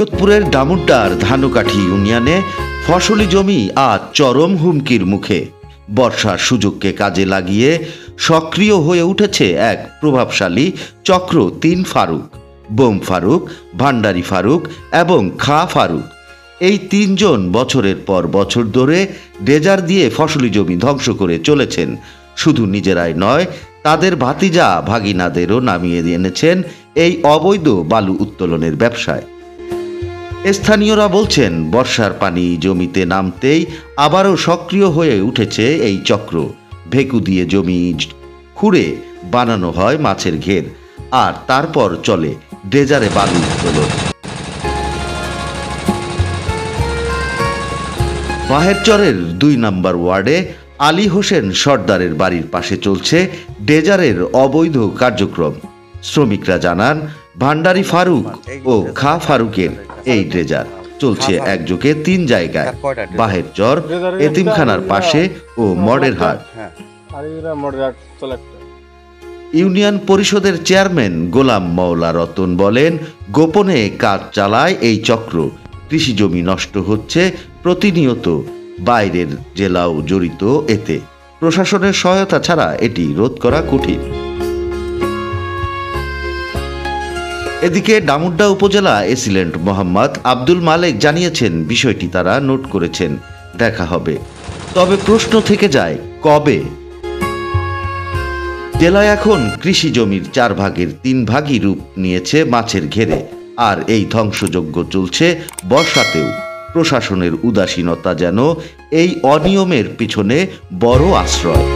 যোধপুরের ডামুড্ডার ধানুকাঠি ইউনিয়নে ফসলি জমি আজ চরম হুমকির মুখে। বর্ষার সুযোগকে কাজে লাগিয়ে সক্রিয় হয়ে উঠেছে এক প্রভাবশালী চক্র তিন ফারুক, বোম ফারুক, ভান্ডারি ফারুক এবং খা ফারুক। এই তিনজন বছরের পর বছর ধরে ডেজার দিয়ে ফসলি জমি ধ্বংস করে চলেছেন। শুধু নিজেরাই নয়, তাদের ভাতিজা ভাগিনাদেরও নামিয়ে এনেছেন এই অবৈধ বালু উত্তোলনের ব্যবসায়। স্থানীয়রা বলছেন, বর্ষার পানি জমিতে নামতেই আবারও সক্রিয় হয়ে উঠেছে এই চক্র। ভেকু দিয়ে জমি খুঁড়ে বানানো হয় মাছের ঘের, আর তারপর চলে ড্রেজারে বালু উত্তোলন। বাহেরচরের ২ নম্বর ওয়ার্ডে আলী হোসেন সর্দারের বাড়ির পাশে চলছে ড্রেজারের অবৈধ কার্যক্রম। শ্রমিকরা জানান, ভান্ডারি ফারুক ও খা ফারুকের এই ড্রেজার চলছে একযোগে ৩ জায়গায়: বাহেরচর, এতিমখানার পাশে ও মডের হাট। ইউনিয়ন পরিষদের চেয়ারম্যান গোলাম মওলা রতন বলেন, গোপনে কাজ চালায় এই চক্র। কৃষি জমি নষ্ট হচ্ছে প্রতিনিয়ত, বাইরের জেলাও জড়িত এতে। প্রশাসনের সহায়তা ছাড়া এটি রোধ করা কঠিন। এদিকে ডামুড্ডা উপজেলা এসিলেন্ট মোহাম্মদ আব্দুল মালেক জানিয়েছেন, বিষয়টি তারা নোট করেছেন, দেখা হবে। তবে প্রশ্ন থেকে যায়, কবে? জেলায় এখন কৃষি জমির ৪ ভাগের ৩ ভাগই রূপ নিয়েছে মাছের ঘেরে, আর এই ধ্বংসযজ্ঞ চলছে বর্ষাতেও। প্রশাসনের উদাসীনতা যেন এই অনিয়মের পিছনে বড় আশ্রয়।